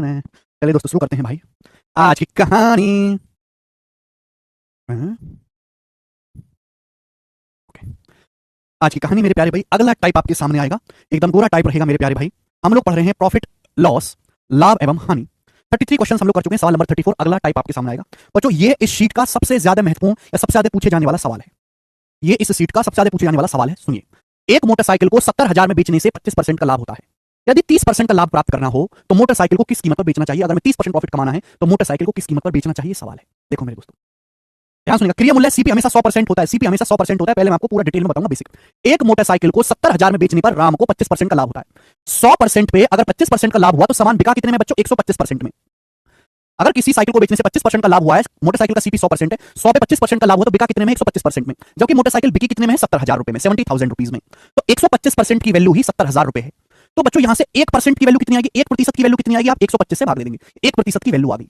चलिए दोस्तों शुरू करते हैं भाई आज की कहानी। हाँ, ओके। आज की कहानी मेरे प्यारे भाई, अगला टाइप आपके सामने आएगा, एकदम गोरा टाइप रहेगा मेरे प्यारे भाई। हम लोग पढ़ रहे हैं प्रॉफिट लॉस, लाभ एवं हानि। 33 क्वेश्चन हम लोग कर चुके हैं, सवाल नंबर 34 अगला टाइप आपके सामने आएगा। बच्चों ये इस शीट का सबसे ज्यादा महत्वपूर्ण या सबसे ज्यादा पूछे जाने वाला सवाल है। ये इस सीट का सबसे ज्यादा पूछे जाने वाला सवाल है। सुनिए, एक मोटरसाइकिल को 70,000 में बेचने से 25% का लाभ होता है। यदि 30% का लाभ प्राप्त करना हो तो मोटरसाइकिल को किस कीमत पर बेचना चाहिए? अगर मैं 30% प्रॉफिट कमाना है तो मोटरसाइकिल को किस कीमत पर बेचना चाहिए? सवाल है। देखो मेरे दोस्तों, ध्यान सुनिएगा। क्रिया मूल्य सीपी हमेशा 100% होता है। सीपी हमेशा 100% होता है। पहले मैं आपको पूरा डिटेल में बताऊंगा बेसिक। एक मोटरसाइकिल को 70,000 में बेचने पर राम को 25% का लाभ होता है। 100% पे अगर 25% का लाभ हुआ तो सामान बिका कितने में बच्चों? 125% में। अगर किसी साइकिल को बेचने से 25% का लाभ हुआ है, मोटरसाइकिल का सीपी 100% है, 100 पे 25% का लाभ हुआ तो बिका कितने में? 125% में। जबकि मोटरसाइकिल बिकी कितने में है? 70,000 रुपए में, 70,000 रुपीज में। तो 125% की वैल्यू ही 70,000 रुपए है। तो बच्चों यहां से 1% की वैल्यू कितनी आएगी? 1% की वैल्यू कितनी आएगी? आप 125 से भाग दे देंगे, 1% की वैल्यू आ गई।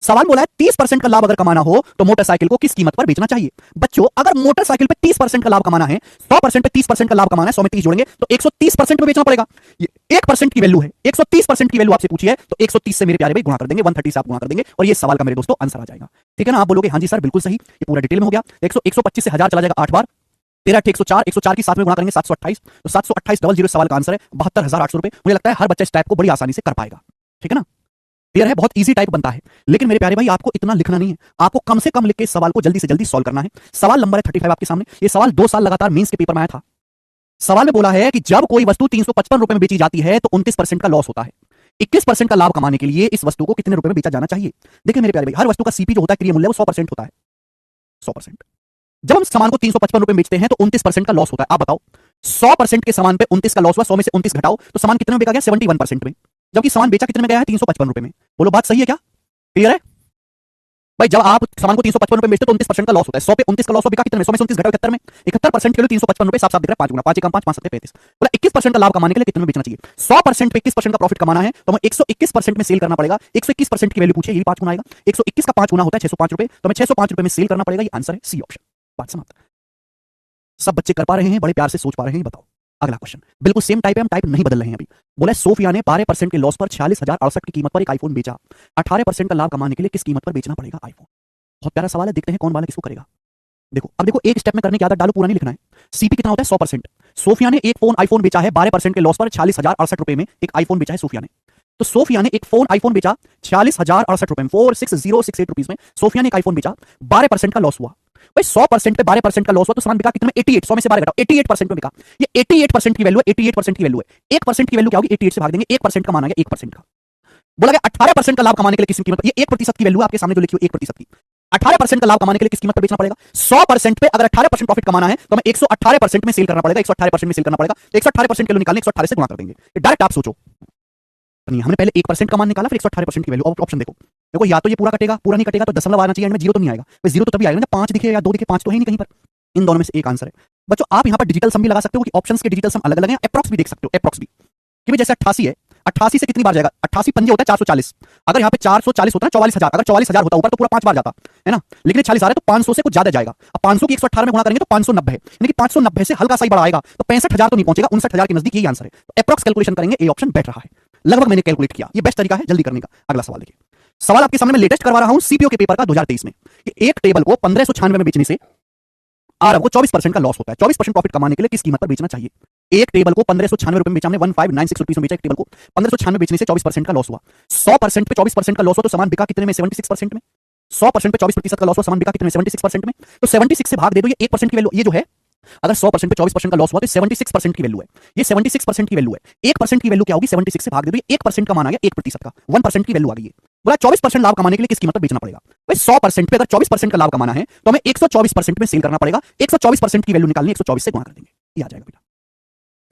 सवाल बोला है 30% का लाभ अगर कमाना हो तो मोटरसाइकिल को किस कीमत पर बेचना चाहिए? बच्चों अगर मोटरसाइकिल पे 30% का लाभ कमाना है, 100% पे 30% का लाभ कमाना है, 100 में 30 जोड़ेंगे तो 130% में बेचना पड़ेगा। ये 1% की वैल्यू है, 130% की वैल्यू आपसे पूछी है तो 130 से मेरे प्यारे भाई गुणा कर देंगे, 130 से आप गुणा कर देंगे और ये सवाल का मेरे दोस्तों आंसर आ जाएगा। ठीक है ना? आप बोलोगे हाँ जी सर बिल्कुल सही, ये पूरा डिटेल में हो गया। 125 से 1000 चला जाएगा 8 बार, 13 104, 104 की 7 में गुणा करेंगे 728, तो 728 डबल जीरो सवाल का आंसर है 72,800 रुपए। मुझे लगता है हर बच्चा इस टाइप को बड़ी आसानी से कर पाएगा। ठीक है ना? क्लियर है? बहुत इजी टाइप बनता है। लेकिन मेरे प्यारे भाई आपको इतना लिखना नहीं है, आपको कम से कम लिख के इस सवाल को जल्दी से जल्दी सॉल्व करना है। सवाल नंबर है 35 आपके सामने। ये सवाल 2 साल लगातार मेंस के पेपर में आया था। सवाल में बोला है कि जब कोई वस्तु 355 रुपए में बेची जाती है तो 29% का लॉस होता है। 21% का लाभ कमाने के लिए इस वस्तु को कितने रुपए में बेचा जाना चाहिए? देखिए मेरे प्यारे भाई, हर वस्तु का सीपी जो होता है, क्रिया मूल्य, वो 100% होता है। 100%। जब हम सामान को 355 रुपए में बेचते हैं तो 29% का लॉस होता है। आप बताओ, 100% के सामान पे 29 का लॉस हुआ, 100 में से 29 घटाओ तो सामान कितने में बेचा गया? 71% में। जबकि सामान बेचा कितने में गया है? 355 रुपए में। बोलो बात सही है क्या? क्लियर है भाई? जब आप सामान को 355 रुपए बेचते तो 29% का लॉस होता है। 100 पे 29 का लॉस हुआ, बिका कितने में? 100 में से 29 घटाओ 71 में। 71% के लिए 355 रुपए, साफ साफ दिख रहा है 5 गुना, 5 एकम 5, 5 सत्ते 35। बोला 21% का लाभ कमाने के लिए कितने में बेचना चाहिए? 100% पे 21% का प्रॉफिट कमाना है तो हमें 121% में सेल करना पड़ेगा। 121% की वैल्यू पूछे, यही 5 गुना आएगा। 121 का 5 गुना होता है 605 रुपए, तो हमें 605 रुपए में सेल करना पड़ेगा। ये आंसर है सी ऑप्शन। बात समाप्त। सब बच्चे कर पा रहे हैं, बड़े प्यार से सोच पा रहे हैं? बताओ अगला क्वेश्चन। बिल्कुल सेम टाइप है, हम टाइप नहीं बदल रहे हैं अभी। बोला है सोफिया ने 12% के लॉस पर 46,068 की कीमत पर एक आईफोन बेचा। 18% का लाभ कमाने के लिए किस कीमत पर बेचना पड़ेगा आईफोन? बहुत प्यारा सवाल है, देखते हैं कौन वाला किसको करेगा। देखो अब देखो, एक स्टेप में करने की आदत डालो, पूरा नहीं लिखना है। सीपी कितना होता है? 100%। सोफिया ने एक फोन आईफोन बेचा है 12% के लॉस पर 46,068 रुपए में। एक आईफोन बेचा है सोफिया ने। तो सोफिया ने एक फोन आईफोन बेचा 46,068 रुपए में, 46068 रुपीज में सोफिया ने एक आईफोन बेचा। 12% का लॉस हुआ भाई। 100% पे 12% का लॉस हुआ तो सामान बिका कितने में? 88। 100 में से 12 घटाओ, 88% में बिका। ये 88% की वैल्यू है, 88% की वैल्यू है। 1% की वैल्यू क्या होगी? 88 से भाग देंगे, 1% का माना गया, 1% का। बोला गया 18% का लाभ कमाने के लिए किस कीमत पर? ये 1% की वैल्यू है आपके सामने जो लिखी हुई 1% की। 18% का लाभ कमाने के लिए किस कीमत पर बेचना पड़ेगा? 100% पे अगर 18% प्रॉफिट कमाना है तो हमें 118% में सेल करना पड़ेगा। 118% में सेल करना पड़ेगा, 118% के लिए निकालने 118 से गुणा कर देंगे। डायरेक्ट आप सोचो, नहीं हमने पहले 1% का मान निकाला, फिर 118% की वैल्यू। ऑप्शन देखो, देखो या तो ये पूरा कटेगा, पूरा नहीं कटेगा तो दशमलव आना चाहिए, जीरो तो नहीं आएगा। जीरो तो तभी आएगा जब 5 दिखे या 2 दिखे, 5 तो है नहीं कहीं पर। इन दोनों में से एक आंसर है। बच्चों आप यहां पर डिजिटल सम भी लगा सकते हो कि ऑप्शंस के डिजिटल सम अलग अलग हैं। अप्रॉक्स भी देख सकते हो, अप्रॉक्स भी कि जैसे 88 है, 88 से कितनी बार जाएगा? 88 पंजे होता है 440। अगर यहाँ पे 440 होता है 44,000, अगर 44,000 होता ऊपर तो पूरा 5 बार जाता है ना। लेकिन 46 आ रहा है तो 500 से कुछ ज्यादा जाएगा। अब 500 की 118 में गुणा करेंगे तो 590 है, यानी कि 590 से हल्का सा ही बड़ा आएगा तो 65,000 तो नहीं पहुंचेगा, 59,000 के नजदीक। यही आंसर है। तो अप्रॉक्स कैलकुलेशन करेंगे, ए ऑप्शन बेटर रहा है। लगभग मैंने कैलकुलेट किया, ये बेस्ट तरीका है जल्दी करने का। अगला सवाल देखिए। सवाल आपके सामने मैं लेटेस्ट करवा रहा हूं सीपीओ के पेपर का 2023 में। एक टेबल को 1596 में बेचने से आरब को 24% का लॉस होता है। 24% प्रॉफिट कमाने के लिए किस कीमत पर बेचना चाहिए? एक टेबल को 1596 रुपए में बेचा, हमने 1596 रुपीस में बेचा। एक टेबल को 1596 बेचने से 24% का लॉस हुआ। 100% पे 24% का लॉस हुआ तो सामान बिका कितने में? 76% में। 100% पे 24% का लॉस हुआ, सामान बिका कितने में? 76% में। तो 76 से भाग दे दो, ये 1% की वैल्यू ये जो है, अगर 100% पे 24% का लॉस हुआ तो 76% की वैल्यू है। ये 76% की वैल्यू है। 1% की वैल्यू क्या होगी? 76 से भाग दे दो, ये 1% का मान आ गया, 1% का 1% की वैल्यू आ गई है। बोला 24% लाभ कमाने के लिए किस कीमत पर बेचना पड़ेगा? भाई 100% पे अगर 24% का लाभ कमाना है तो हमें 124% में सेल करना पड़ेगा। 124% की वैल्यू निकालनी, 124 से गुणा कर देंगे, ये आ जाएगा बेटा।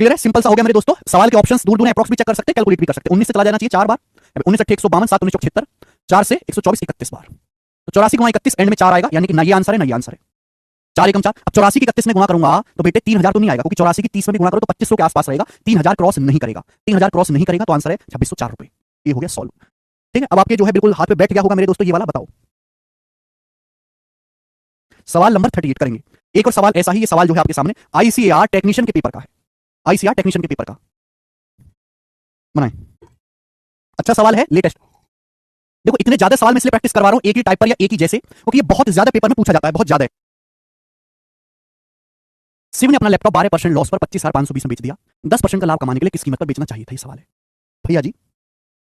क्लियर है? सिंपल सा हो गया मेरे दोस्तों। सवाल के ऑप्शंस दूर दूर है, अप्रॉक्स भी चेक कर सकते हैं, कैलकुलेट भी कर सकते हैं। 19 से चला जाना चाहिए 4 बार, 19 8 152, 7 19 76, 4 से 124 31 बार, तो 84 गुणा 31 एंड में 4 आएगा, यानी कि ना ये आंसर है ना ये आंसर है। 4 एकम 4। अब 84 की 31 में गुणा करूंगा तो बेटे 3000 तो नहीं आएगा, क्योंकि 84 की 30 में भी गुणा करो तो 2500 के आसपास रहेगा। 3000 क्रॉस नहीं करेगा, 3000 क्रॉस नहीं करेगा तो आंसर है 2604 रुपए। ये हो गया सॉल्व। ठीक है, अब आपके जो है बिल्कुल हाथ पे बैठ गया होगा मेरे दोस्तों ये वाला। बताओ सवाल नंबर 38 करेंगे। एक और सवाल ऐसा ही, ये सवाल जो है आपके सामने आईसीएआर टेक्नीशियन के पेपर का है। आईसीएआर टेक्नीशियन के पेपर का बनाए, अच्छा सवाल है, लेटेस्ट। देखो इतने ज्यादा सवाल मैं इसलिए प्रैक्टिस करवा रहा हूं एक ही टाइप पर या एक ही जैसे, क्योंकि ये बहुत ज्यादा पेपर में पूछा जाता है, बहुत ज्यादा। शिव ने अपना लैपटॉप 12% लॉस पर 25,520 में बेच दिया। 10% का लाभ कमाने के लिए किस कीमत पर बेचना चाहिए था, ये सवाल है भैया जी।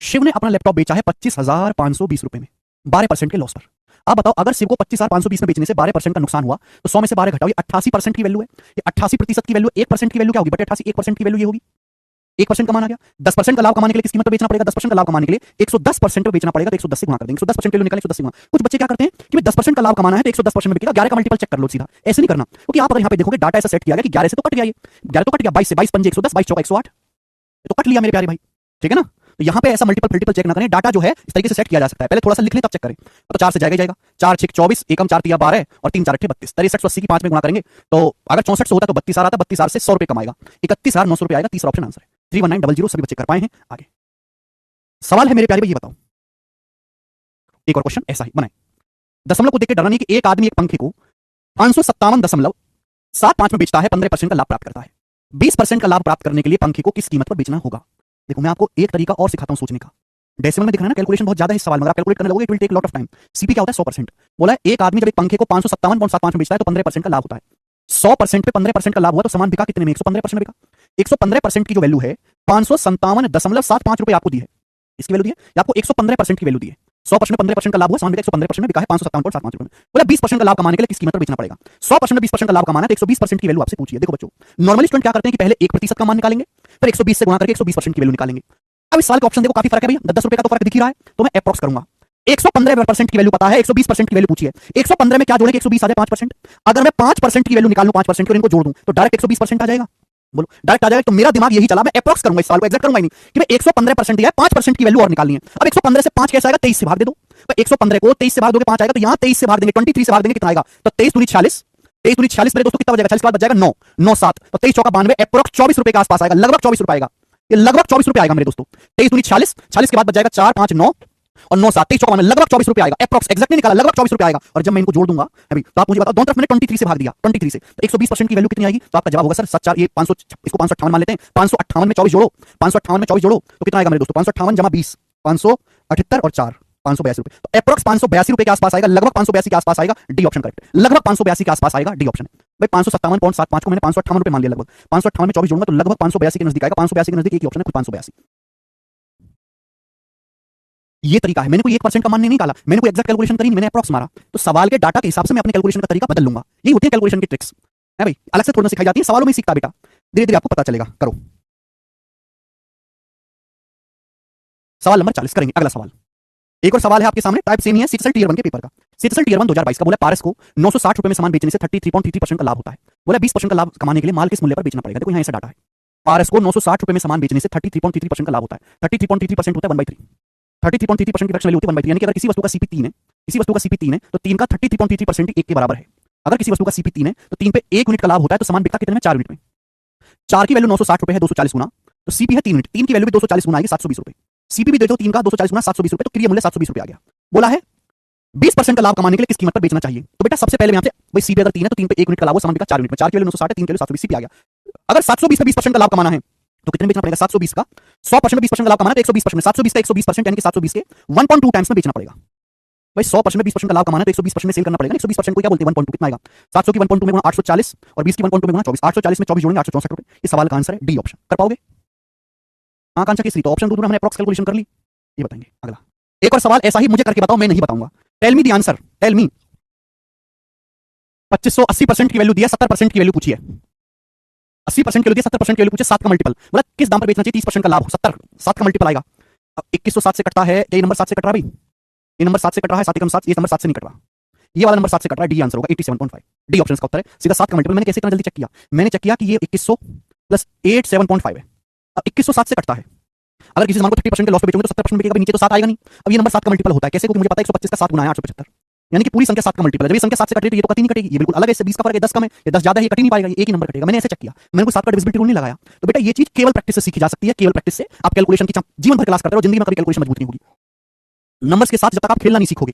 शिव ने अपना लैपटॉप बेचा है 25,520 रुपए में 12% के लॉस पर। अब बताओ अगर शिव को 25,520 में बेचने से 12% का नुकसान हुआ तो 100 में से 12 घटाओ, ये 88% की वैल्यू है। ये 88% की वैल्यू 1% की वैल्यू क्या होगी बटे 88, 1% की वैल्यू ये होगी। 1% कमाना गया, 10% का लाभ कमाने के लिए किस कीमत पर बेचना पड़ेगा, 10% का लाभ कमाने के लिए 110% पर बेचना पड़ेगा, तो 110 से गुणा कर देंगे, 110% के लिए निकाले 110 गुणा। कुछ बच्चे क्या करते हैं कि 10% का लाभ कमाना है तो 110% में बिकेगा, 11 का मल्टीपल चेक कर लो सीधा, ऐसे नहीं करना, क्योंकि आप अगर यहाँ पे देखोगे डाटा ऐसा सेट किया गया कि 11 से तो कट गया, ये 11 तो कट गया, 22 से 22 पंजे 110, 22 चौका 108, तो कट लिया मेरे प्यारे भाई, ठीक है ना। तो यहाँ पे ऐसा मल्टीपल चेक ना करें, डाटा जो है इस तरीके से सेट किया जा सकता है, पहले थोड़ा सा लिख लें तब चेक करें। तो 4 से जाएगा जाएगा, 4 6 24, एकम 4 3 12 और 3 4 8 32, 63 80 की 5 में गुणा करेंगे तो अगर 64 होता तो 32 आता, 32 से 100 रुपए कमाएगा, 31,900 रुपए आएगा, तीसरा ऑप्शन आंसर है 31900। सभी बच्चे कर पाए हैं। आगे सवाल है मेरे प्यारे भाई, ये बताओ एक और क्वेश्चन ऐसा ही बनाए। दशमलव को देखकर डरना नहीं कि एक आदमी एक पंखे को 557.75 में बेचता है, 15% का लाभ प्राप्त करता है। 20% का लाभ प्राप्त करने के लिए पंखे को किस कीमत पर बेचना होगा। देखो मैं आपको एक तरीका और सिखाता हूं सोचने का। डेसिमल में दिख रहा है ना, कैलकुलेशन बहुत ज्यादा है इस सवाल में, आप कैलकुलेट करने लगोगे it will take lot of time. CP क्या होता है 100%। बोला एक आदमी जब एक पंखे को 557.75 में बेचता है तो 15% का लाभ होता है। 100% पे 15% का लाभ हुआ तो सामान बिका कितने में, 115% में बिका। 115% की जो वैल्यू है 557.75 रुपए आपको दी है, इसकी वैल्यू दी है, आपको 115% की वैल्यू दी है। 100% में 15% का लाभ हुआ, सामान बिका 115% में बिका है 557.75 रुपए में। बोला 20% का लाभ कमाने के लिए किस कीमत पर बेचना पड़ेगा। 100% में 20% का लाभ कमाना है तो 120% की वैल्यू आपसे पूछिए। देखो बच्चों नॉर्मली स्टूडेंट क्या करते हैं कि पहले 1% का मान निकालेंगे, फिर 120 से गुणा करके 120% की वैल्यू निकालेंगे। अब इस साल का ऑप्शन देखो काफी फर्क है भैया, 10 रुपए का तो फर्क दिख ही रहा है, तो मैं अप्रॉक्स करूंगा। 115% की वैल्यू पता है, 120% की वैल्यू पूछिए। 115 में क्या जोड़ेंगे, 120 आ जाए 5%। अगर मैं 5% की वैल्यू निकाल लूं, 5% और इनको जोड़ दूं तो डायरेक्ट 120% आ जाएगा। बोलो डायरेक्ट आ जाएगा। तो मेरा दिमाग यही चला, मैं अप्रॉक्स करूंगा इस साल को, एग्जैक्ट करूंगा नहीं कि मैं 115% दिया है, 5% की वैल्यू और निकालनी है। अब 115 से 5 कैसे आएगा, 23 से भाग दे दो। तो 115 को 23 से भाग दोगे 5 आएगा, तो यहां 23 से भाग देंगे, 23 से भाग देंगे कितना आएगा, तो 23 दूनी 46, 23 दूनी 46 मेरे दोस्तों कितना बचेगा, 40 के बाद बच जाएगा 9, 9 7, तो 23 चौका 92, अप्रॉक्स 24 रुपए के आसपास आएगा, लगभग 24 रुपए आएगा, ये लगभग 24 रुपए आएगा मेरे दोस्तों। 23 दूनी 46, 40 के बाद बच जाएगा 4 5 9 और 9 7, 23 चौका 92, लगभग 24 रुपए आएगा, अप्रॉक्स एग्जैक्ट नहीं निकाला, लगभग 24 रुपए आएगा। और जब मैं इनको जोड़ दूंगा अभी तो आप मुझे बताओ, दोनों तरफ मैंने 23 से भाग दिया, 23 से, तो 120% की वैल्यू कितनी आएगी, तो आपका जवाब होगा सर 7 ये 500, इसको 558 मान लेते हैं, 558 में 24 जोड़ो, 558 में 24 जोड़ो तो कितना आएगा मेरे दोस्तों, 558 जमा 20, 578 और 4 582 रुपए, तो अप्रॉक्स 582 रुपए के आसपास आएगा, लगभग 582 के आसपास आएगा, डी ऑप्शन करेक्ट, लगभग 582 के आसपास आएगा, डी ऑप्शन है भाई। 557.75 को मैंने 558 रुपए मान लिया, लगभग 558 में 24 जोड़ूंगा तो लगभग 582 के नजदीक आएगा, 582 के नजदीक एक ही ऑप्शन है, 582। ये तरीका है, मैंने कोई 1% का मान नहीं निकाला, मैंने कोई एग्जैक्ट कैलकुलेशन करी नहीं, मैंने अप्रॉक्स मारा, तो सवाल के डाटा के हिसाब से मैं अपने कैलकुलेशन का तरीका बदल लूंगा। यही होती है कैलकुलेशन की ट्रिक्स है भाई, अलग से थोड़ा सिखाई जाती है, सवालों में सीखता बेटा, धीरे धीरे आपको पता चलेगा। करो सवाल नंबर 40 करेंगे अगला सवाल। एक और सवाल है आपके सामने, टाइप सेम ही है, सीटीएसएल टीयर 1 के पेपर का। सीटीएसएल टीयर 1 2022 का बोला पारस को 960 रुपए में सामान बेचने से 33.33% का लाभ होता है। बोला 20% का लाभ कमाने के लिए माल किस मूल्य पर बेचना पड़ेगा। देखो यहाँ ऐसा डाटा है, पारस को 960 रुपए में सामान बेचने से 33.33% का लाभ होता है। 33.33% होता है 1/3, 33.33% की वैल्यू होती है 1/3, यानी कि अगर किसी वस्तु का सीपी 3 है, किसी वस्तु का सीपी 3 है तो 3 का 33.33% ही 1 के बराबर है। अगर किसी वस्तु का सीपी 3 है तो 3 पे 1 यूनिट का लाभ होता है, तो सामान बिकता कितने में, 4 यूनिट में। 4 की वैल्यू 960 रुपए है, 240 गुना, तो सीपी है 3 यूनिट, 3 की वैल्यू भी 240 गुना आएगी 720 रुपए। सीपी भी दे दो 3 का 240 गुना 720 रुपए, तो क्रिया मूल्य 720 रुपए आ गया। बोला है 20% का लाभ कमाने के लिए किस कीमत पर बेचना चाहिए। तो बेटा सबसे पहले यहाँ से भाई सीपी अगर 3 है तो 3 पे 1 यूनिट का लाभ हो, सामान बिका 4 यूनिट में, 4 की वैल्यू 960 है, 3 की वैल्यू 720, सीपी आ गया। अगर 720 पे 20% का लाभ कमाना है तो कितने बेचना पड़ेगा, 720 का 100% में 20% का लाभ कमाना है तो 120%, 720 का 120% यानी कि 720 के 1.2 टाइम्स में बेचना पड़ेगा भाई। 100% में 20% का लाभ कमाना है तो 120% में सेल करना पड़ेगा। 120% को क्या बोलते हैं, 1.2 कितना आएगा, 700 की 1.2 में गुणा 840 और 20 की 1.2 में गुणा 24, 840 में 24 जोड़ेंगे 864 रुपए। इस सवाल का आंसर है डी ऑप्शन। कर पाओगे आकांक्षा केसरी, तो ऑप्शन दूर हमने अप्रॉक्स कैलकुलेशन कर ली, ये बताएंगे अगला। एक और सवाल ऐसा ही मुझे करके बताओ, मैं नहीं बताऊंगा। Tell me the answer, tell me. 2580% की वैल्यू दी है, 70% की वैल्यू पूछी है, 80% की वैल्यू दी है, 70% की वैल्यू पूछे, 7 का मल्टीपल, बोला किस दाम पर बेचना चाहिए, 30% का लाभ, 70, 7 का मल्टीपल आएगा। अब 2107 से कटता है, ये नंबर 7 से कट रहा है भाई, ये नंबर 7 से कट रहा है, 7 एकम 7, ये नंबर 7 से नहीं कट रहा, ये वाला नंबर 7 से कट रहा है, डी आंसर होगा 87.5, डी ऑप्शन का उत्तर है सीधा 7 का मल्टीपल। मैंने कैसे इतना जल्दी चेक किया, मैंने चेक किया कि ये 2100 प्लस 87.5 है, अब 2107 से कटता है। अगर किसी सामान को 30% के लॉस पे बेचोगे तो 70% बिकेगा, नीचे तो 7 आएगा नहीं। अब ये नंबर 7 का मल्टीपल होता है कैसे, क्योंकि मुझे पता है 125 का 7 गुना है 875, यानी कि पूरी संख्या 7 का मल्टीपल है। जब ये संख्या 7 से कट रही है तो ये तो कटी नहीं कटेगी, ये बिल्कुल अलग है, इससे 20 का फर्क है, 10 कम है, ये 10 ज्यादा है, ये कट ही नहीं पाएगा, ये एक ही नंबर कटेगा। मैंने ऐसे चेक किया, मैंने कोई 7 का डिविजिबिलिटी रूल नहीं लगाया। तो बेटा ये चीज केवल प्रैक्टिस से सीखी जा सकती है, केवल प्रैक्टिस से। आप कैलकुलेशन की जीवन भर क्लास करते रहो, जिंदगी में कभी कैलकुलेशन मजबूत नहीं होगी नंबर्स के साथ, जब तक आप खेलना नहीं सीखोगे।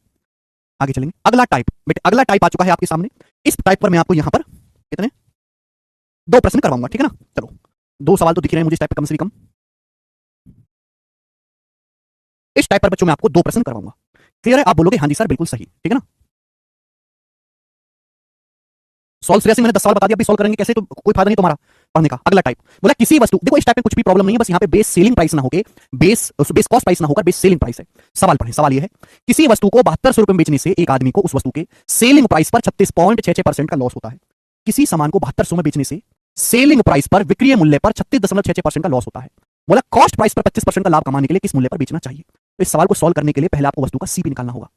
आगे चलेंगे, अगला टाइप, बेटा अगला टाइप आ चुका है आपके सामने। इस टाइप पर मैं आपको यहां पर कितने 2 प्रश्न करवाऊंगा, ठीक है ना। चलो 2 सवाल तो दिख रहे हैं मुझे इस टाइप पर कम से कम। इस टाइप पर बच्चों मैं आपको 2 प्रश्न करवाऊंगा। क्लियर है? आप बोलोगे हाँ जी सर बिल्कुल सही, ठीक है ना। सॉल्व श्रेयसी मैंने 10 सवाल बता दिया, अभी सॉल्व करेंगे कैसे तो कोई फायदा नहीं तुम्हारा पढ़ने का। अगला टाइप बोला किसी वस्तु, देखो इस टाइप में कुछ भी प्रॉब्लम नहीं है, बस यहाँ पे बेस सेलिंग प्राइस ना होके बेस कॉस्ट प्राइस ना होकर बेस सेलिंग प्राइस है। सवाल पढ़े, सवाल ये है किसी वस्तु को 7200 रुपए में बेचने से एक आदमी को उस वस्तु के सेलिंग प्राइस पर 36.66% का लॉस होता है। किसी सामान को 7200 में बेचने से सेलिंग प्राइस पर, विक्रय मूल्य पर 36.66% का लॉस होता है। बोला कॉस्ट प्राइस पर 25% का लाभ कमाने के लिए किस मूल्य पर बेचना चाहिए। तो इस सवाल को सॉल्व करने के लिए पहले आपको वस्तु का सीपी निकालना होगा।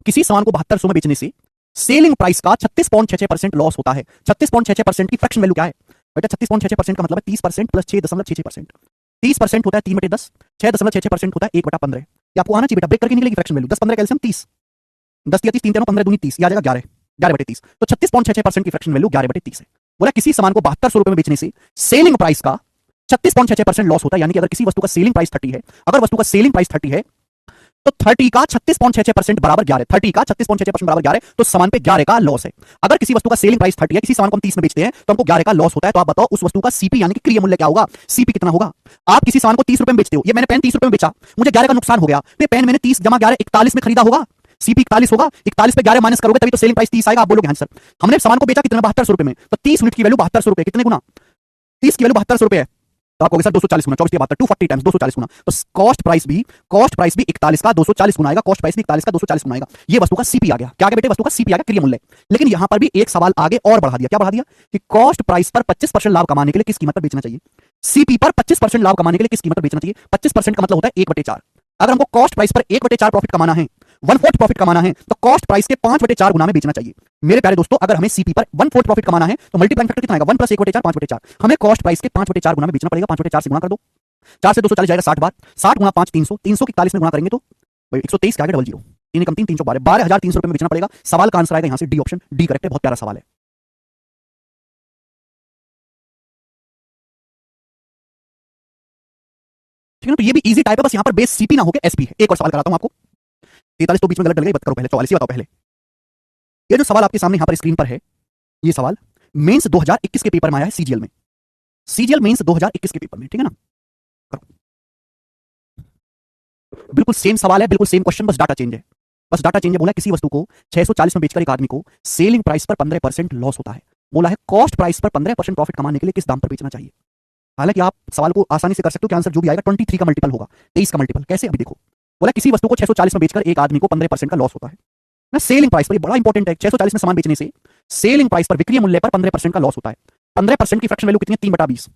किसी सामान को 7200 में बेचने से सेलिंग प्राइस का 36.66% लॉस होता है। 36.66% की फ्रैक्शन वैल्यू क्या है बेटा? 36.66% का मतलब है 30% प्लस 6.66%। 30% होता है 3/10, 6.66% होता है 1/15। ये आपको आना चाहिए बेटा, ब्रेक करके निकलेगी फ्रैक्शन वैल्यू। 10 15 कैल्शियम 30, 10 या 30 3 15 दूनी 30, ये आ जाएगा 11, 11/30। तो 36.66% की फ्रैक्शन वैल्यू 11/30 है। बोला किसी सामान को 7200 रुपए में बेचने से सेलिंग प्राइस का 36.66% लॉस होता है। यानी कि अगर किसी वस्तु का सेलिंग प्राइस 30 है, अगर वस्तु का सेलिंग प्राइस 30 है तो 30 का 36.66% बराबर 11, 30 का 36.66% बराबर 11, तो सामान पे 11 का लॉस है। अगर किसी वस्तु का सेलिंग प्राइस 30 है, किसी सामान को हम 30 में बेचते हैं तो हमको 11 का लॉस होता है। तो आप बताओ उस वस्तु का सीपी यानी कि क्रिय मूल्य क्या होगा? सीपी कितना होगा? आप किसी सामान को 30 रुपए में बेचते हो, ये मैंने पेन 30 रुपए में बेचा, मुझे 11 का नुकसान हो गया, तो पेन मैंने 30 जमा 11 41 में खरीदा होगा, सीपी 41 होगा। 41 पे 11 माइनस करोगे तभी तो सेलिंग प्राइस 30 आएगा। आप बोलोगे हाँ सर हमने सामान को बेचा कितना? 7200 रुपए में, तो 30 यूनिट की वैल्यू 7200 रुपए, कितने गुना? 30 की वैल्यू 7200 रुपए है, तो आप कहोगे सर 240 गुना, 24 72 240 टाइम्स 240 गुना। तो कॉस्ट प्राइस भी 41 का 240 गुना आएगा, कॉस्ट प्राइस भी 41 का 240 गुना आएगा। ये वस्तु का सीपी आ गया। क्या आ गया बेटे? वस्तु का सीपी आ गया, क्रिय मूल्य। लेकिन यहां पर भी एक सवाल आगे और बढ़ा दिया। क्या बढ़ा दिया? कि कॉस्ट प्राइस पर 25% लाभ कमाने के लिए किस कीमत पर बेचना चाहिए? सीपी पर 25% लाभ कमाने के लिए किस कीमत पर बेचना चाहिए? 25% का मतलब होता है 1/4। अगर हमको कॉस्ट प्राइस पर 1/4 प्रॉफिट कमाना है, 1/4 प्रॉफिट कमाना है, तो कॉस्ट प्राइस के 5/4 गुना में बेचना चाहिए। मेरे प्यारे दोस्तों अगर हमें सीपी पर 1/4 प्रॉफिट कमाना है तो मल्टीप्लाइंग फैक्टर कितना आएगा? 1 + 1/4 5/4। हमें कॉस्ट प्राइस के 5/4 गुना में बेचना पड़ेगा। 5/4 से गुना कर दो, 4 से 240 जाएगा 60 बार, 60 गुना 5 300, 300 की 41 में गुना करेंगे तो 123 का 00, 3 कम 3 312, 12,300 रुपए में बेचना पड़ेगा। सवाल का आंसर आएगा यहां से डी ऑप्शन, डी करेक्ट है। बहुत प्यारा सवाल है। ठीक है ना, तो ये भी इजी टाइप है, बस यहां पर बेस सीपी ना होकर एसपी है। एक और सवाल कराता हूं आपको। 43 तो बीच में गलत डल गई, बत करो पहले 44 बताओ पहले। ये जो सवाल आपके सामने यहां पर स्क्रीन पर है, ये सवाल मेंस 2021 के पेपर में आया है, सीजीएल में, सीजीएल मेंस 2021 के पेपर में, ठीक है ना। करो, बिल्कुल सेम सवाल है, बिल्कुल सेम क्वेश्चन, बस डाटा चेंज है। बस डाटा चेंज है। बोला किसी वस्तु को 640 में बेचकर एक आदमी को सेलिंग प्राइस पर 15% लॉस होता है। बोला है कॉस्ट प्राइस पर 15% प्रॉफिट कमाने के लिए किस दाम पर बेचना चाहिए। हालांकि आप सवाल को आसानी से कर सकते हो कि आंसर जो भी आएगा 23 का मल्टीपल होगा, 23 का मल्टीपल। कैसे? अभी देखो, बोला किसी वस्तु को 640 में बेचकर एक आदमी को 15% का लॉस होता है ना। सेलिंग प्राइस पर, ये बड़ा इंपॉर्टेंट है, 640 में सामान बेचने से सेलिंग प्राइस पर, विक्रय मूल्य पर 15% का लॉस होता है। 15% की फ्रैक्शन वैल्यू कितनी है? 3/20,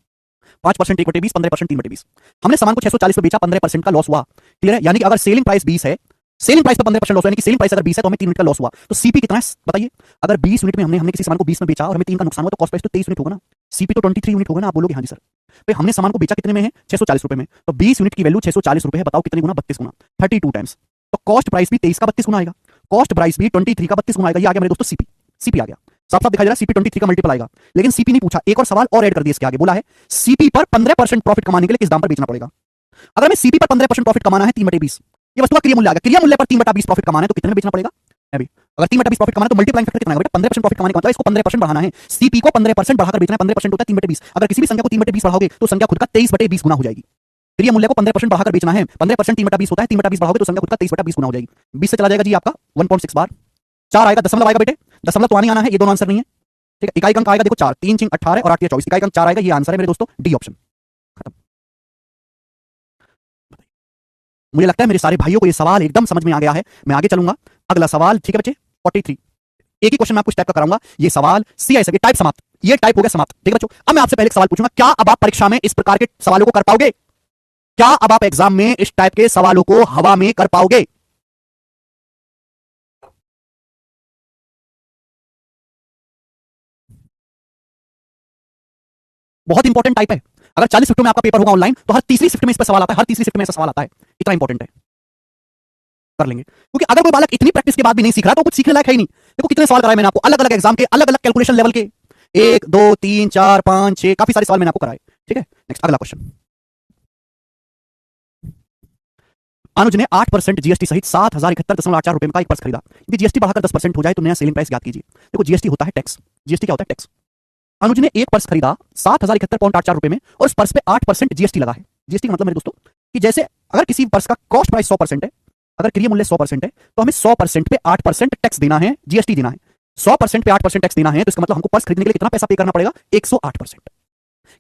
5% 1/20, 15% 3/20। हमने सामान को 640 में बेचा, 15% का लॉस हुआ। क्लियर है? यानी कि अगर सेलिंग प्राइस 20 है, सेलिंग प्राइस पर 15% लॉस, यानी कि सेलिंग प्राइस अगर 20 है तो हमें 3 यूनिट का लॉस हुआ। तो सीपी कितना है बताइए? अगर 20 यूनिट में हमने किसी सामान को 20 में बेचा और हमें 3 का नुकसान हुआ तो कॉस्ट प्राइस तो 23 यूनिट होगा ना, सीपी तो 23 यूनिट होगा ना। आप बोलोगे हाँ जी सर, भाई हमने सामान को बेचा कितने में है? 640 रुपए में, तो 20 यूनिट की वैल्यू 640 रुपए है। बताओ कितने गुना? 32 गुना, 32 टाइम्स। तो कॉस्ट प्राइस भी 23 का 32 गुना आएगा, कॉस्ट प्राइस भी 23 का 32 गुना आएगा। ये आ गया मेरे दोस्तों सीपी, सीपी आ गया। साफ साफ दिखाई दे रहा है सीपी 23 का मल्टीपल आएगा। लेकिन सीपी नहीं पूछा, एक और सवाल और ऐड कर दिया इसके आगे। बोला है सीपी पर 15% प्रॉफिट कमाने के लिए किस दाम पर बेचना पड़ेगा। अगर हमें सीपी पर 15% प्रॉफिट कमाना है 3/20, ये वस्तु का क्रिय मूल्य आ गया, क्रिय मूल्य पर 3/20 प्रॉफिट कमाना है तो कितने में बेचना पड़ेगा? अभी अगर 3/20 प्रॉफिट कमाना है तो मल्टीप्लाइंग फैक्टर कितना आएगा बेटा? 15% प्रॉफिट कमाने का मतलब इसको 15% बढ़ाना है, सीपी को 15% बढ़ाकर बेचना है। 15% होता है 3/20। अगर किसी भी संख्या को 3/20 बढ़ाओगे तो संख्या खुद का 23/20 गुना हो जाएगी। क्रिय मूल्य को 15% बढ़ाकर बेचना है, 15% 3/20 होता है, 3/20 बढ़ाओगे तो संख्या खुद का 23/20 गुना हो जाएगी। 20 से चला जाएगा जी आपका 1.6 बार, 4 आएगा, दशमलव आएगा बेटे, दशमलव तो आने आना है, ये दोनों आंसर नहीं है। ठीक है, इकाई अंक आएगा, देखो 4, 3 चिंग 18 और 8 या 24, इकाई अंक 4 आएगा, ये आंसर है मेरे दोस्तों, डी ऑप्शन। खत्म। मुझे लगता है मेरे सारे भाइयों को ये सवाल एकदम समझ में आ गया है। मैं आगे चलूंगा, अगला सवाल, ठीक है बच्चे, 43। एक ही क्वेश्चन मैं आपको इस टाइप का कराऊंगा। ये सवाल CISF टाइप समाप्त, ये टाइप हो गया समाप्त। ठीक है बच्चों, अब मैं आपसे पहले एक सवाल पूछूंगा, क्या अब आप परीक्षा में इस प्रकार के सवालों को कर पाओगे? क्या अब आप एग्जाम में इस टाइप के सवालों को हवा में कर पाओगे? बहुत इंपॉर्टेंट टाइप है। अगर 40 शिफ्टों में आपका पेपर होगा ऑनलाइन तो हर तीसरी शिफ्ट में इस पर सवाल आता है, हर तीसरी शिफ्ट में ऐसा सवाल आता है। इतना इंपॉर्टेंट है, कर लेंगे। क्योंकि अगर कोई बालक इतनी प्रैक्टिस के बाद भी नहीं सीख रहा तो कुछ सीखने लायक है ही नहीं। देखो कितने सवाल कराए मैंने आपको, अलग अलग एग्जाम के, अलग अलग कैलकुलेशन लेवल के, 1 2 3 4 5 6, काफी सारे सवाल मैंने आपको कराए। ठीक है, नेक्स्ट अगला क्वेश्चन। अनुज ने 8% जीएसटी सहित 7,071.84 रुपए का एक पर्स खरीदा। यदि जीएसटी बढ़ाकर 10% हो जाए तो नया सेलिंग प्राइस ज्ञात कीजिए। देखो जीएसटी होता है टैक्स, जीएसटी क्या होता है? टैक्स। अनुज ने एक पर्स खरीदा 7,071.84 रुपए में और उस पर्स पे 8% जीएसटी लगा है। जीएसटी का मतलब मेरे दोस्तों कि जैसे अगर किसी पर्स का कॉस्ट प्राइस 100% है अगर क्रय मूल्य 100% है तो हमें 100% पे 8% टैक्स देना है, जीएसटी देना है। 100% पे 8% टैक्स देना है तो इसका मतलब हमको पर्स खरीदने के लिए कितना पैसा पे करना पड़ेगा? 108%।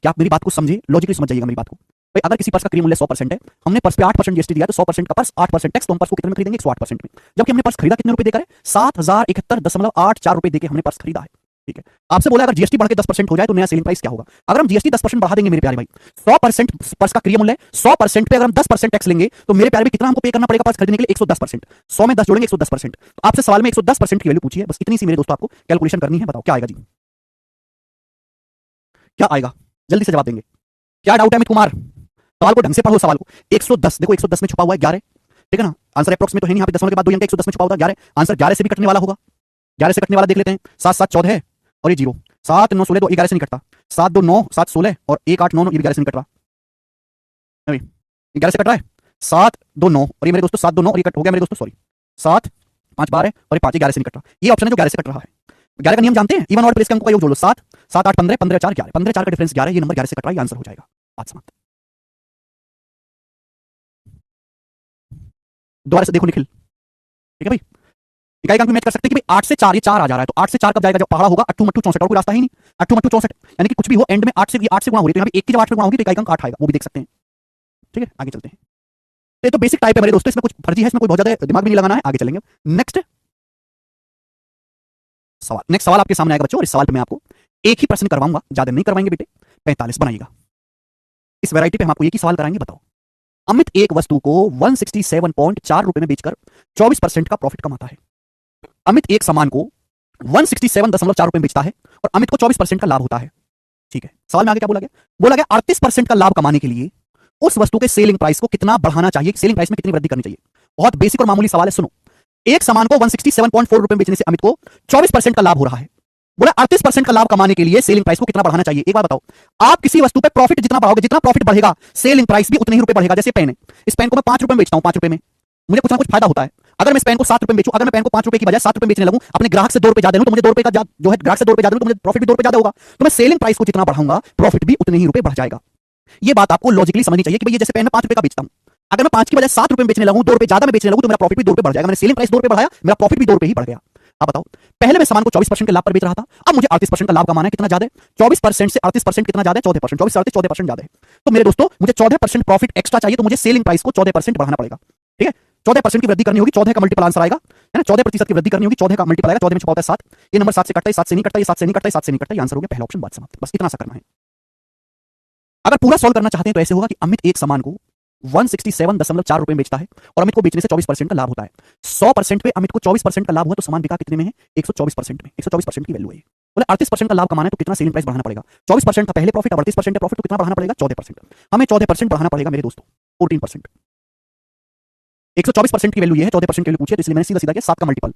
क्या आप मेरी बात को समझे? लॉजिकली समझ जाइएगा मेरी बात को। भाई अगर किसी पर्स का क्रय मूल्य 100% है, हमने पर्स पे 8% जीएसटी दिया तो 100% का पर्स 8% टैक्स, तो हम पर्स को कितने में खरीदेंगे? 108% में। जबकि हमने पर्स खरीदा कितने रुपए देकर है? 7071.84 रुपए देकर हमने पर्स खरीदा है। ठीक है, आपसे बोला अगर जीएसटी बढ़ के 10% हो जाए तो नया सेलिंग प्राइस क्या होगा? अगर हम जीएसटी 10% बढ़ा देंगे मेरे प्यारे भाई, 100% पर्स का क्रय मूल्य, 100% पे अगर हम 10% टैक्स लेंगे तो मेरे प्यारे भाई कितना हमको पे करना पड़ेगा पर्स खरीदने के लिए? 110%। 100 में 10 जोड़ेंगे 110%। तो आपसे सवाल में 110% की वैल्यू पूछी है, बस इतनी सी मेरे दोस्तों आपको कैलकुलेशन करनी है। बताओ क्या आएगा जी? क्या आएगा? जल्दी से जवाब देंगे। क्या डाउट है अमित कुमार? सवाल को ढंग से पढ़ो। सवाल को 110 देखो, 110 में छुपा हुआ है 11। ठीक है ना, आंसर अप्रॉक्स में तो है नहीं, यहाँ पे दशमलव के बाद 2 अंक, 110 में छुपा होता है 11। आंसर 11 से भी कटने वाला होगा। 11 से कटने वाला देख लेते हैं। 7 7 14 है और ये 0। 7 9 16 तो 11 से नहीं कटता। 7 2 9 7 16 और 1 8 9 9, ये भी 11 से नहीं कट रहा। अभी 11 से कट रहा है। 7 2 9 और ये मेरे दोस्तों 7 2 9 और ये कट हो गया मेरे दोस्तों, सॉरी 7 5 12 और ये 5, 11 से नहीं कट रहा। ये ऑप्शन है जो 11 से कट रहा है। 11 का नियम जानते हैं? इवन और प्लस के अंकों का योग जोड़ लो। 7 7 8 15 15 4 11, 15 4 का डिफरेंस 11, ये नंबर 11 से कट रहा है, ये आंसर हो जाएगा। बात समाप्त। दोबारा से देखो निखिल। ठीक है भाई, इकाई अंक में मैच कर सकते हैं कि भाई 8 से 4, ये 4 आ जा रहा है तो 8 से 4 कब जाएगा? जब पहाड़ा होगा। 8 मट्टू 64, और कोई रास्ता ही नहीं। 8 मट्टू 64 यानी कि कुछ भी हो एंड में 8 से गुणा हो रही है, तो यहाँ पे 1 की जब 8 से गुणा होगी तो इकाई अंक 8 आएगा, वो भी देख सकते हैं। ठीक है, आगे चलते हैं। तो बेसिक टाइप है मेरे दोस्तों, इसमें कुछ फर्जी है, इसमें कोई बहुत ज्यादा दिमाग भी नहीं लगाना है। आगे चलेंगे। नेक्स्ट सवाल, नेक्स्ट सवाल आपके सामने आएगा बच्चों, और इस सवाल पे मैं आपको एक ही प्रश्न करवाऊंगा, ज्यादा नहीं करवाएंगे बेटे। 45 बनाइएगा। इस वैरायटी पे हम आपको एक ही सवाल कराएंगे। बताओ, अमित एक वस्तु को 167.4 रुपए में बेचकर 24% का प्रॉफिट कमाता है। अमित एक सामान को 167.4 रुपए में बेचता है और अमित को 24% का लाभ होता है। ठीक है, सवाल में आगे क्या बोला गया? बोला गया 38% का लाभ कमाने के लिए उस वस्तु के सेलिंग प्राइस को कितना बढ़ाना चाहिए, सेलिंग प्राइस में कितनी वृद्धि करनी चाहिए। बहुत बेसिक और मामूली सवाल है, सुनो। एक सामान को 167.4 रुपए में बेचने से अमित को 24% का लाभ हो रहा है। बोला 38% का लाभ कमाने के लिए सेलिंग प्राइस को कितना बढ़ाना चाहिए। एक बार बताओ, आप किसी वस्तु पे प्रॉफिट जितना बढ़ाओगे, जितना प्रॉफिट बढ़ेगा सेलिंग प्राइस भी उतने ही रुपए बढ़ेगा। जैसे पेन है, इस पेन को मैं 5 रुपए में बेचता हूं, 5 रुपए में मुझे कुछ ना कुछ फायदा होता है। अगर मैं इस पेन को 7 रुपए में बेचूं, अगर मैं पेन को 5 रुपए की बजाय 7 रुपए बेचने लगूं, अपने ग्राहक से 2 रुपए ज्यादा लूं, तो मुझे 2 रुपए का जो है ग्राहक से 2 रुपए ज्यादा लूं तो मुझे प्रॉफिट भी 2 रुपए ज्यादा होगा। तो मैं सेलिंग प्राइस को जितना बढ़ाऊंगा प्रॉफिट भी उतने ही रुपए बढ़ जाएगा। ये बात आपको लॉजिकली समझनी चाहिए कि भाई जैसे पेन मैं 5 रुपए का बेचता हूं, अगर मैं 5 की बजाय 7 रुपए में बेचने लगूं, 2 रुपए ज्यादा में बेचने लगूं, तो मेरा प्रॉफिट भी 2 रुपए बढ़ जाएगा। मैंने सेलिंग प्राइस 2 रुपए बढ़ाया, मेरा प्रॉफिट भी 2 रुपए ही बढ़ गया। अब बताओ, पहले मैं सामान को 24% के लाभ पर बेच रहा था, अब मुझे 38% का लाभ कमाना है। कितना ज्यादा है? 24% से 38% कितना ज्यादा है? 14%। 24 से 38 14% ज्यादा है। तो मेरे दोस्तों मुझे 14% प्रॉफिट एक्स्ट्रा चाहिए, तो मुझे सेलिंग प्राइस को 14% बढ़ाना पड़ेगा। ठीक है, 14% की वृद्धि करनी होगी, 14 का मल्टीपल आंसर आएगा, है ना। 14% की वृद्धि करनी होगी, 14 का मल्टीपल आएगा। 14 में छुपा होता है 7, ये नंबर 7 से कटता है, 7 से नहीं कटता, ये 7 से नहीं कटता, ये 7 से नहीं कटता, ये आंसर हो गया पहला ऑप्शन। बात समाप्त। बस इतना सा करना है। अगर पूरा सॉल्व करना चाहते हैं तो ऐसे होगा कि अमित एक सामान को 167.4 रुपए में बेचता है और अमित को बेचने से 24% का लाभ होता है। 100% पे अमित को 24% का लाभ हुआ तो सामान बिका कितने में है? 124% में। 124% की वैल्यू है। बोले 38% का लाभ कमाना है तो कितना सेलिंग प्राइस बढ़ाना पड़ेगा? 24% था पहले प्रॉफिट, अब 38% है प्रॉफिट, तो कितना बढ़ाना पड़ेगा? 14%। हमें 14% बढ़ाना पड़ेगा मेरे दोस्तों, 14%। 124% की वैल्यू ये है, 14% की वैल्यू पूछी है, तो इसलिए मैंने सीधा सीधा किया 7 का मल्टीपल।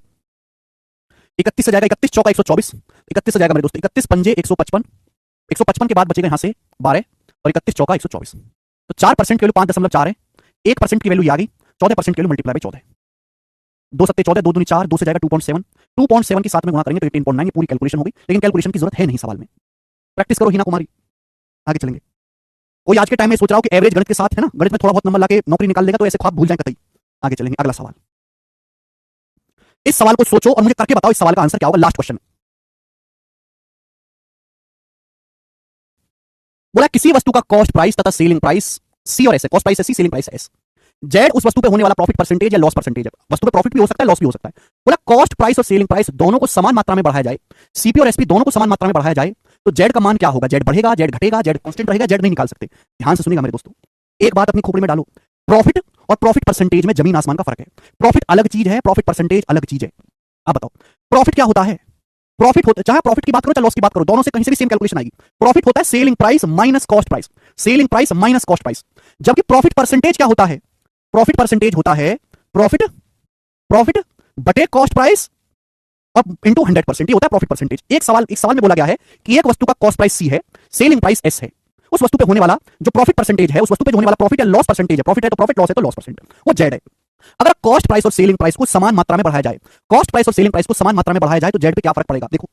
31 से जाएगा, 31 चौका 124, 31 से जाएगा मेरे दोस्तों 31 पंजे 155, 155 के बाद बचेगा यहां से 12 और 31 चौका 124, तो 4% की वैल्यू 5.4 है। 1% की वैल्यू ये आ गई, 14% की वैल्यू मल्टीप्लाई बाय 14, 2 सत्ते 14, 2 दूनी 4, 2 से जाएगा 2.7, 2.7 के साथ में गुणा करेंगे तो 18.9। ये पूरी कैलकुलेशन होगी, लेकिन कैलकुलेशन की जरूरत है नहीं सवाल में। प्रैक्टिस करो हिना कुमारी। आगे चलेंगे। कोई आज के टाइम में सोच रहा हो कि एवरेज गणित के साथ, है ना, गणित में थोड़ा बहुत नंबर लाके नौकरी निकाल लेगा, तो ऐसे ख्वाब भूल जाए कतई। आगे चलेंगे, अगला सवाल। इस सवाल को सोचो और मुझे करके बताओ इस सवाल का आंसर क्या होगा। Last question. बोला किसी वस्तु का कॉस्ट प्राइस तथा सेलिंग प्राइस सी और एस है। कॉस्ट प्राइस है सी, सेलिंग प्राइस है एस। जेड उस वस्तु पे होने वाला प्रॉफिट परसेंटेज या लॉस परसेंटेज है। वस्तु पे प्रॉफिट भी हो सकता है, लॉस भी हो सकता है। बोला कॉस्ट प्राइस और सेलिंग प्राइस दोनों को समान मात्रा में बढ़ाया जाए, सीपी और एसपी दोनों को समान मात्रा में बढ़ाया जाए, तो जेड का मान क्या होगा? जेड बढ़ेगा, जेड घटेगा, जेड कांस्टेंट रहेगा, जेड नहीं निकाल सकते। ध्यान से सुनिएगा मेरे दोस्तों, एक बात अपनी खोपड़ी में डालो, प्रॉफिट और प्रॉफिट परसेंटेज में जमीन आसमान का फर्क है। प्रॉफिट अलग चीज है, प्रॉफिट परसेंटेज अलग चीज है। अब बताओ प्रॉफिट क्या होता है? प्रॉफिट होता है, चाहे प्रॉफिट की बात करो चाहे लॉस की बात करो, दोनों से कहीं से भी सेम कैलकुलेशन आएगी। प्रॉफिट होता है selling price minus cost price, selling price minus cost price. जबकि प्रॉफिट परसेंटेज क्या होता है? प्रॉफिट परसेंटेज होता है प्रॉफिट प्रॉफिट बटे कॉस्ट प्राइस और इंटू 100%। ये होता है प्रॉफिट परसेंटेज। एक सवाल में बोला गया है कि एक वस्तु का कॉस्ट प्राइस सी है, सेलिंग प्राइस एस है, उस वस्तु पे होने वाला जो प्रॉफिट परसेंटेज है, उस वस्तु पे जो होने वाला प्रॉफिट या लॉस परसेंटेज है, प्रॉफिट है तो प्रॉफिट, लॉस है तो लॉस परसेंट, वो जेड है। अगर कॉस्ट प्राइस और सेलिंग प्राइस को समान मात्रा में बढ़ाया जाए, कॉस्ट प्राइस और सेलिंग प्राइस को समान मात्रा में बढ़ाया जाए तो जेड पे क्या फर्क पड़ेगा? देखो,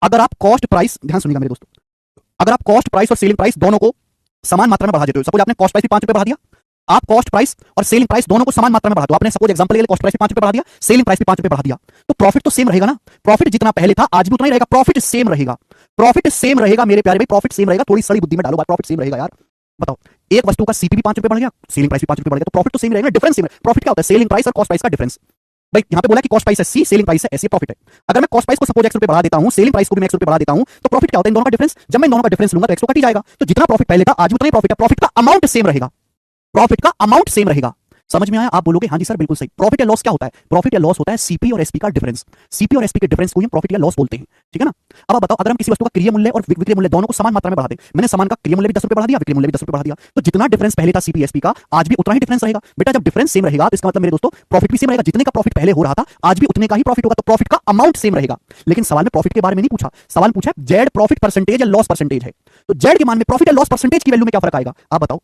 अगर आप कॉस्ट प्राइस, ध्यान सुनिएगा मेरे दोस्तों, अगर आप कॉस्ट प्राइस और सेलिंग प्राइस दोनों को समान मात्रा में बढ़ा देते हो, सपोज आपने कॉस्ट प्राइस भी 5 रुपए बढ़ा दिया, आप कॉस्ट प्राइस और सेलिंग प्राइस दोनों को समान मात्रा में बढ़ाते हो। आपने सपोज एग्जांपल के लिए कॉस्ट प्राइस पे 5 रुपए बढ़ा दिया, सेलिंग प्राइस पे 5 रुपए बढ़ा दिया, तो प्रॉफिट तो सेम रहेगा ना। प्रॉफिट जितना पहले था आज भी उतना ही रहेगा, प्रॉफिट सेम रहेगा। प्रॉफिट सेम रहेगा मेरे प्यारे भाई, प्रॉफिट सेम रहेगा। थोड़ी सड़ी बुद्धि में डालो बात, प्रॉफिट सेम रहेगा यार। बताओ, एक वस्तु का सीपी भी 5 रुपए बढ़ गया, सेलिंग प्राइस भी 5 रुपए बढ़ गया, तो प्रॉफिट तो सेम रहेगा, डिफरेंस सेम है। प्रॉफिट क्या होता है? सेलिंग प्राइस और कॉस्ट प्राइस का डिफरेंस। भाई यहां पे बोला कि कॉस्ट प्राइस है सी, सेलिंग प्राइस है एस, ये प्रॉफिट है। अगर मैं कॉस्ट प्राइस को सपोज x रुपए बढ़ा देता हूं, सेलिंग प्राइस को भी मैं x रुपए बढ़ा देता हूं, तो प्रॉफिट क्या होता है? इन दोनों का डिफरेंस। जब मैं इन दोनों का डिफरेंस लूंगा तो x तो कट ही जाएगा। तो जितना प्रॉफिट पहले था आज भी उतना ही प्रॉफिट है, प्रॉफिट का अमाउंट सेम रहेगा, प्रॉफिट का अमाउंट सेम रहेगा। समझ में आया? आप बोलोगे हाँ जी सर बिल्कुल सही। प्रॉफिट या लॉस क्या होता है? प्रॉफिट या लॉस होता है सीपी और एसपी का डिफरेंस। सीपी और एसपी के डिफरेंस को ही हम प्रॉफिट या लॉस बोलते हैं, ठीक है ना। अब आप बताओ, अगर हम किसी वस्तु का क्रिय मूल्य और विक्रय मूल्य दोनों को समान मात्रा में बढ़ा दें, मैंने सामान का क्रिय मूल्य भी 10 रुपए बढ़ा दिया, विक्रय मूल्य भी 10 रुपए बढ़ा दिया, तो जितना डिफरेंस पहले था सीपी एसपी का आज भी उतना ही डिफरेंस रहेगा। बेटा जब डिफरेंस सेम रहेगा तो इसका मतलब मेरे दोस्तों प्रॉफिट भी सेम रहेगा। जितने का प्रॉफिट पहले हो रहा था आज भी उतने का ही प्रॉफिट होगा, तो प्रॉफिट का अमाउंट सेम रहेगा। लेकिन सवाल में प्रॉफिट के बारे में नहीं पूछा, सवाल पूछा जेड प्रॉफिट परसेंटेज या लॉस परसेंटेज है, तो जेड के मान में प्रॉफिट या लॉस परसेंटेज की वैल्यू में क्या फर्क आएगा? आप बताओ।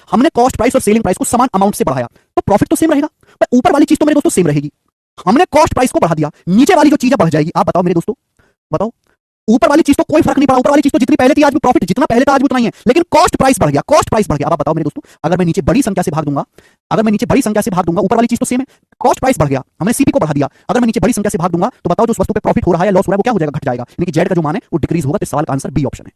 हमने कॉस्ट प्राइस और सेलिंग प्राइस को समान अमाउंट से बढ़ाया तो प्रॉफिट तो सेम रहेगा, पर ऊपर वाली चीज तो मेरे दोस्तों सेम रहेगी। हमने कॉस्ट प्राइस को बढ़ा दिया, नीचे वाली जो चीज बढ़ जाएगी। आप बताओ मेरे दोस्तों, बताओ। ऊपर वाली चीज तो कोई फर्क नहीं पड़ा, ऊपर वाली चीज तो जितनी पहले थी आज भी प्रॉफिट जितना पहले था आज भी उतना ही है, लेकिन कॉस्ट प्राइस बढ़ गया, कॉस्ट प्राइस बढ़ गया। अब आप बताओ मेरे दोस्तों, अगर मैं नीचे बड़ी संख्या से भाग दूंगा, अगर मैं नीचे बड़ी संख्या से भाग दूंगा, ऊपर वाली चीज तो सेम है, कॉस्ट प्राइस बढ़ गया, हमने सीपी को बढ़ा दिया, अगर मैं नीचे बड़ी संख्या से भाग दूंगा तो बताओ जो उस वस्तु पे प्रॉफिट हो रहा है लॉस हो रहा है वो क्या हो जाएगा? घट जाएगा, यानी कि जेड का जो मान है वो डिक्रीज होगा। तो सवाल का आंसर बी ऑप्शन है।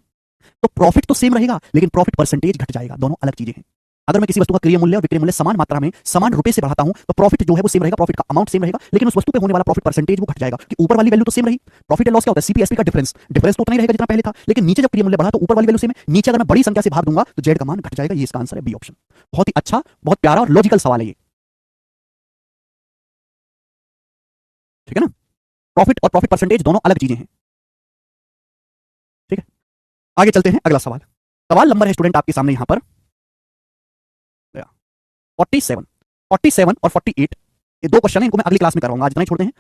तो प्रॉफिट तो सेम रहेगा लेकिन प्रॉफिट परसेंटेज घट जाएगा, दोनों अलग चीजें हैं। अगर मैं किसी वस्तु का क्रिय मूल्य और विक्रय मूल्य समान मात्रा में समान रुपए से बढ़ाता हूं तो प्रॉफिट जो है वो सेम रहेगा, प्रॉफिट का अमाउंट सेम रहेगा, लेकिन उस वस्तु पे होने वाला प्रॉफिट परसेंटेज वो घट जाएगा कि ऊपर वाली वैल्यू तो सेम रही। प्रॉफिट या लॉस क्या होता है? सीपी एसपी का डिफरेंस, डिफरेंस तो उतना ही रहेगा जितना पहले था, लेकिन नीचे जब क्रिय मूल्य बढ़ा तो ऊपर वाली वैल्यू सेम है, नीचे अगर मैं बड़ी संख्या से भाग दूंगा तो जेड का मान घट जाएगा। ये इसका आंसर है बी ऑप्शन। बहुत ही अच्छा, बहुत प्यारा और लॉजिकल सवाल है ये, ठीक है ना। प्रॉफिट और प्रॉफिट परसेंटेज दोनों अलग चीजें हैं, ठीक है। आगे चलते हैं, अगला सवाल। सवाल नंबर है स्टूडेंट आपके सामने यहां पर 47 और 48 ये दो क्वेश्चन है, इनको मैं अगली क्लास में कराऊंगा, आज इतना ही छोड़ते हैं।